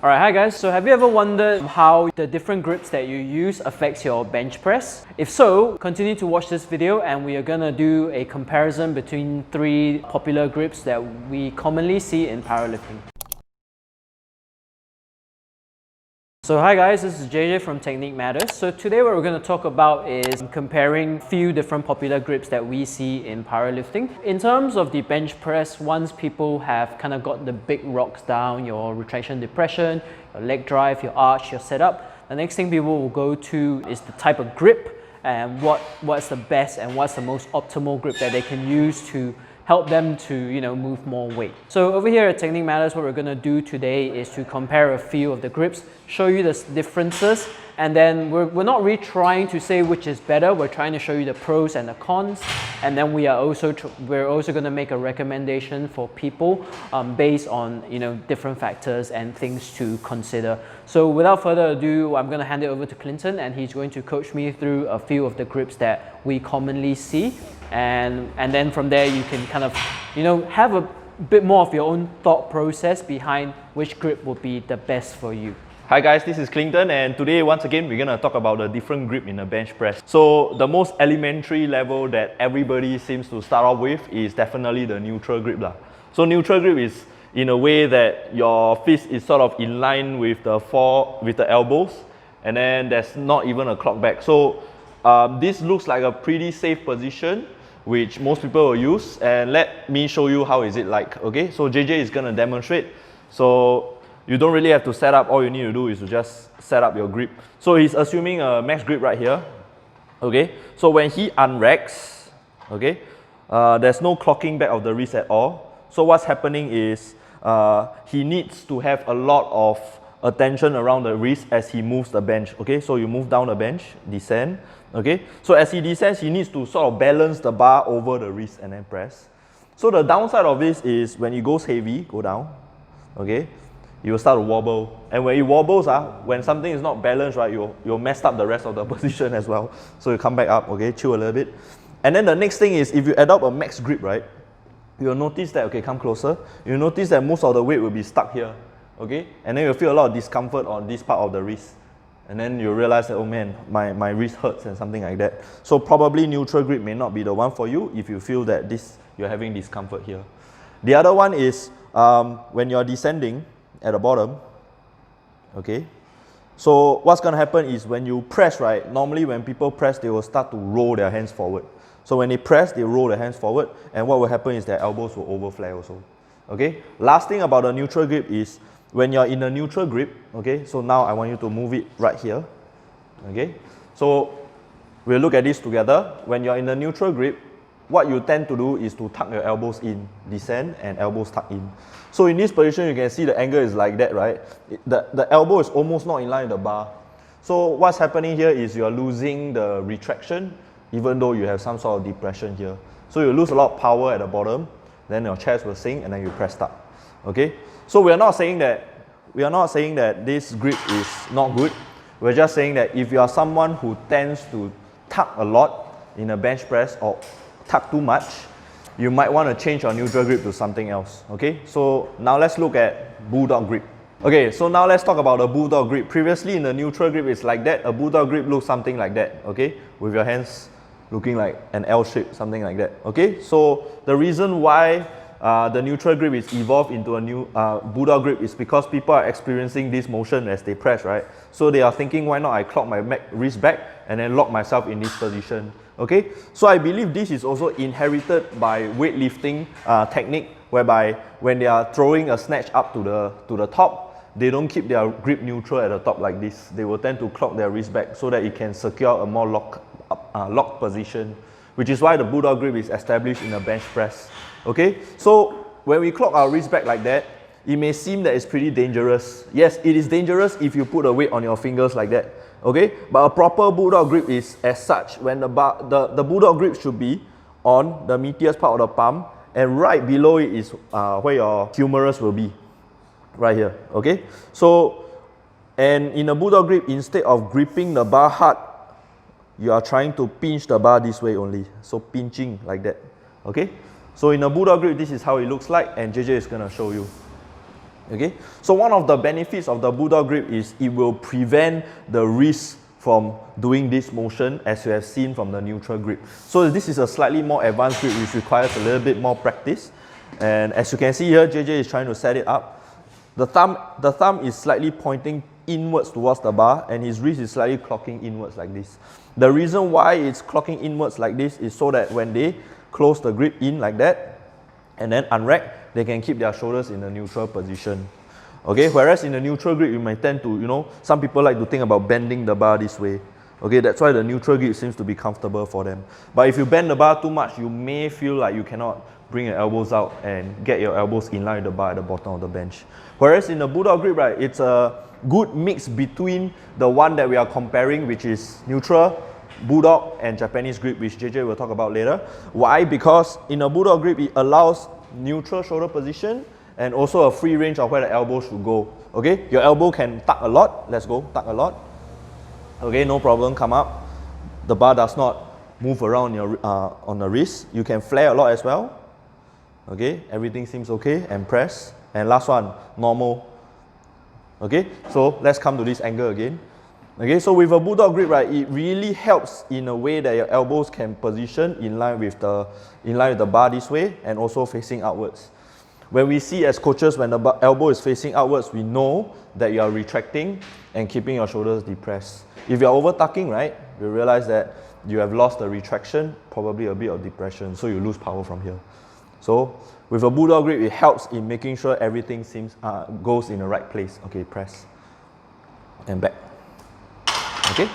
Alright, hi guys. So have you ever wondered how the different grips that you use affects your bench press? If so, continue to watch this video and we are gonna do a comparison between 3 popular grips that we commonly see in powerlifting. So hi guys, this is JJ from Technique Matters. So today what we're going to talk about is comparing few different popular grips that we see in powerlifting. In terms of the bench press, once people have kind of got the big rocks down, your retraction depression, your leg drive, your arch, your setup, the next thing people will go to is the type of grip and what's the best and what's the most optimal grip that they can use to help them to move more weight. So over here at Technique Matters, what we're going to do today is to compare a few of the grips, show you the differences, and then we're not really trying to say which is better. We're trying to show you the pros and the cons, and then we're also going to make a recommendation for people based on different factors and things to consider. So without further ado, I'm going to hand it over to Clinton, and he's going to coach me through a few of the grips that we commonly see. And then from there you can kind of have a bit more of your own thought process behind which grip will be the best for you. Hi guys, this is Clinton, and today once again we're going to talk about the different grip in a bench press. So the most elementary level that everybody seems to start off with is definitely the neutral grip lah. So neutral grip is in a way that your fist is sort of in line with the elbows, and then there's not even a clock back. So this looks like a pretty safe position which most people will use, and let me show you how is it like. Okay, so JJ is going to demonstrate. So you don't really have to set up, all you need to do is to just set up your grip. So he's assuming a max grip right here. Okay, so when he unracks, okay, there's no clocking back of the wrist at all. So what's happening is he needs to have a lot of attention around the wrist as he moves the bench. Okay, so you move down the bench, descend. Okay, so as he descends, he needs to sort of balance the bar over the wrist and then press. So the downside of this is when it goes heavy, go down, okay, you will start to wobble. And when it wobbles, when something is not balanced, right, you'll mess up the rest of the position as well. So you come back up, okay, chill a little bit. And then the next thing is, if you adopt a max grip, right, you'll notice that, okay, come closer, you'll notice that most of the weight will be stuck here, okay, and then you'll feel a lot of discomfort on this part of the wrist. And then you realize that, oh man, my wrist hurts and something like that. So probably neutral grip may not be the one for you if you feel that you're having discomfort here. The other one is when you're descending at the bottom, okay. So what's going to happen is when you press, right, normally when people press, they will start to roll their hands forward. So when they press, they roll their hands forward, and what will happen is their elbows will overflare also. Okay. Last thing about the neutral grip is, when you're in a neutral grip, okay, so now I want you to move it right here, okay. So we'll look at this together. When you're in a neutral grip, what you tend to do is to tuck your elbows in, descend, and elbows tuck in. So in this position, you can see the angle is like that, right? The elbow is almost not in line with the bar. So what's happening here is you're losing the retraction, even though you have some sort of depression here. So you lose a lot of power at the bottom, then your chest will sink, and then you press up. Okay, so we are not saying that this grip is not good. We're just saying that if you are someone who tends to tuck a lot in a bench press or tuck too much, you might want to change your neutral grip to something else. Okay, so now let's look at Bulldog Grip. Okay, so now let's talk about the Bulldog Grip. Previously in the neutral grip it's like that. A Bulldog Grip looks something like that. Okay, with your hands looking like an L shape, something like that. Okay, so the reason why the neutral grip is evolved into a new Bulldog grip is because people are experiencing this motion as they press, right? So they are thinking, why not I clock my wrist back and then lock myself in this position. Okay, so I believe this is also inherited by weightlifting technique, whereby when they are throwing a snatch up to the top, they don't keep their grip neutral at the top like this. They will tend to clock their wrist back so that it can secure a more locked position, which is why the Bulldog grip is established in a bench press. Okay, so when we clock our wrist back like that, it may seem that it's pretty dangerous. Yes, it is dangerous if you put a weight on your fingers like that. Okay, but a proper Bulldog grip is as such. When the Bulldog grip should be on the meatiest part of the palm, and right below it is where your humerus will be, right here. Okay, so and in a Bulldog grip, instead of gripping the bar hard, you are trying to pinch the bar this way only. So pinching like that. Okay. So in a Bulldog grip, this is how it looks like, and JJ is going to show you. Okay, so one of the benefits of the Bulldog Grip is it will prevent the wrist from doing this motion, as you have seen from the neutral grip. So this is a slightly more advanced grip which requires a little bit more practice. And as you can see here, JJ is trying to set it up. The thumb is slightly pointing inwards towards the bar, and his wrist is slightly clocking inwards like this. The reason why it's clocking inwards like this is so that when they close the grip in like that and then unrack, they can keep their shoulders in a neutral position. Okay, whereas in a neutral grip, you might tend to, some people like to think about bending the bar this way. Okay, that's why the neutral grip seems to be comfortable for them. But if you bend the bar too much, you may feel like you cannot bring your elbows out and get your elbows in line with the bar at the bottom of the bench. Whereas in the Bulldog Grip, right, it's a good mix between the one that we are comparing, which is neutral, Bulldog, and Japanese grip, which JJ will talk about later. Why? Because in a Bulldog Grip, it allows neutral shoulder position and also a free range of where the elbow should go. Okay, your elbow can tuck a lot. Let's go, tuck a lot. Okay, no problem, come up. The bar does not move around your on the wrist. You can flare a lot as well. Okay, everything seems okay, and press. And last one, normal. Okay, so let's come to this angle again. Okay, so with a Bulldog Grip, right, it really helps in a way that your elbows can position in line with the bar this way and also facing outwards. When we see as coaches, when the elbow is facing outwards, we know that you are retracting and keeping your shoulders depressed. If you're over tucking, right, you realize that you have lost the retraction, probably a bit of depression, so you lose power from here. So with a Bulldog Grip, it helps in making sure everything goes in the right place. Okay, press and back. Okay,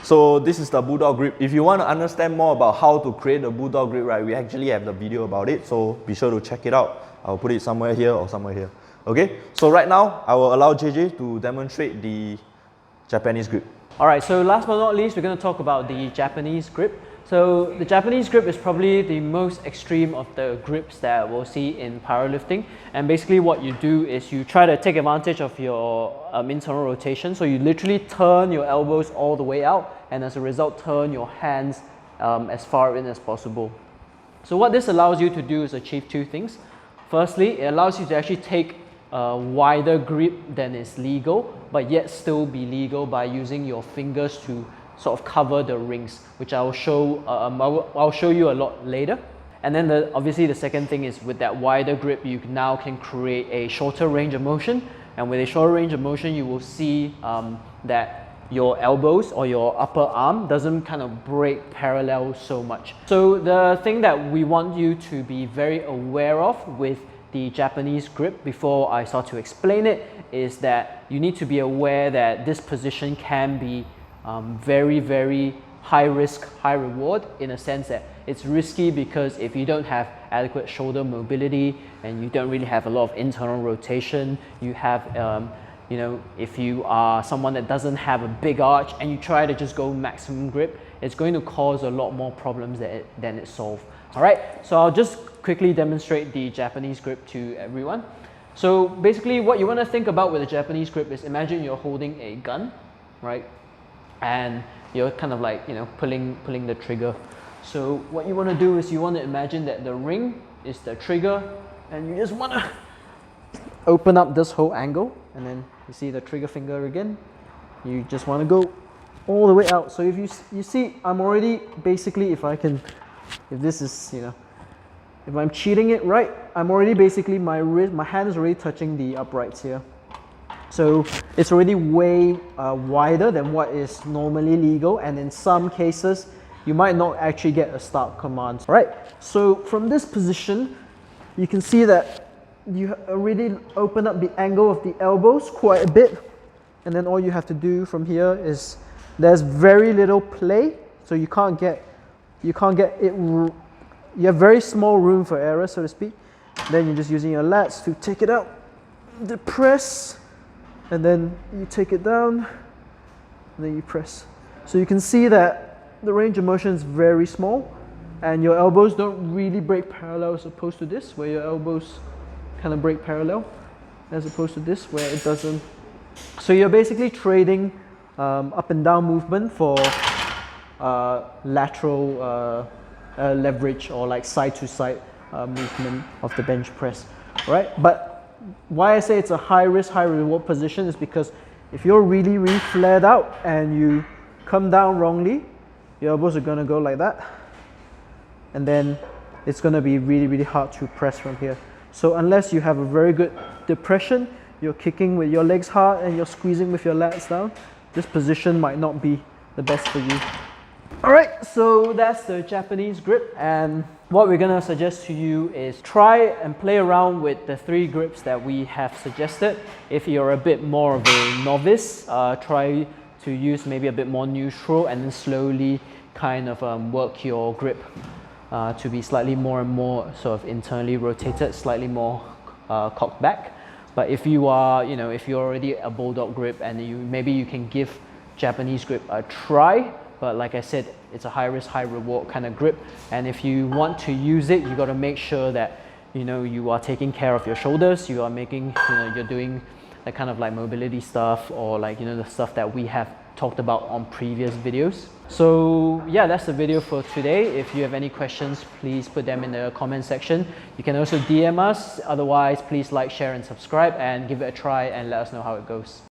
so this is the Bulldog Grip. If you want to understand more about how to create a Bulldog Grip, right, we actually have the video about it, so be sure to check it out. I'll put it somewhere here or somewhere here. Okay, so right now I will allow JJ to demonstrate the Japanese grip. Alright, so last but not least, we're going to talk about the Japanese grip. So the Japanese grip is probably the most extreme of the grips that we'll see in powerlifting. And basically what you do is you try to take advantage of your internal rotation. So you literally turn your elbows all the way out, and as a result turn your hands as far in as possible. So what this allows you to do is achieve two things. Firstly, it allows you to actually take a wider grip than is legal, but yet still be legal by using your fingers to sort of cover the rings, which I'll show you a lot later. And then obviously the second thing is, with that wider grip, you now can create a shorter range of motion. And with a shorter range of motion, you will see that your elbows or your upper arm doesn't kind of break parallel so much. So the thing that we want you to be very aware of with the Japanese grip before I start to explain it is that you need to be aware that this position can be very, very high risk, high reward, in a sense that it's risky because if you don't have adequate shoulder mobility and you don't really have a lot of internal rotation, you have if you are someone that doesn't have a big arch and you try to just go maximum grip, it's going to cause a lot more problems than it solves. All right, so I'll just quickly demonstrate the Japanese grip to everyone. So basically what you want to think about with the Japanese grip is, imagine you're holding a gun, right? And you're kind of like, pulling the trigger. So what you want to do is you want to imagine that the ring is the trigger, and you just want to open up this whole angle, and then you see the trigger finger again. You just want to go all the way out. So if you see, I'm already basically, if this is, if I'm cheating it right, I'm already basically, my hand is already touching the uprights here. So it's already way wider than what is normally legal, and in some cases, you might not actually get a start command. All right, so from this position, you can see that you already open up the angle of the elbows quite a bit, and then all you have to do from here is, there's very little play, so you can't get it, you have very small room for error, so to speak. Then you're just using your lats to take it out, depress, and then you take it down, and then you press. So you can see that the range of motion is very small, and your elbows don't really break parallel as opposed to this, where your elbows kind of break parallel, as opposed to this, where it doesn't. So you're basically trading up and down movement for lateral leverage, or like side to side movement of the bench press, right? But why I say it's a high risk, high reward position is because if you're really, really flared out and you come down wrongly, your elbows are going to go like that. And then it's going to be really, really hard to press from here. So unless you have a very good depression, you're kicking with your legs hard and you're squeezing with your lats down, this position might not be the best for you. All right, so that's the Japanese grip, and what we're gonna suggest to you is try and play around with the 3 grips that we have suggested. If you're a bit more of a novice, try to use maybe a bit more neutral and then slowly kind of work your grip to be slightly more and more sort of internally rotated, slightly more cocked back. But if you are, if you're already a Bulldog grip and maybe you can give Japanese grip a try, but like I said, it's a high risk, high reward kind of grip. And if you want to use it, you got to make sure that you are taking care of your shoulders. You are making, you're doing the kind of like mobility stuff, or like the stuff that we have talked about on previous videos. So yeah, that's the video for today. If you have any questions, please put them in the comment section. You can also DM us. Otherwise, please like, share, and subscribe, and give it a try and let us know how it goes.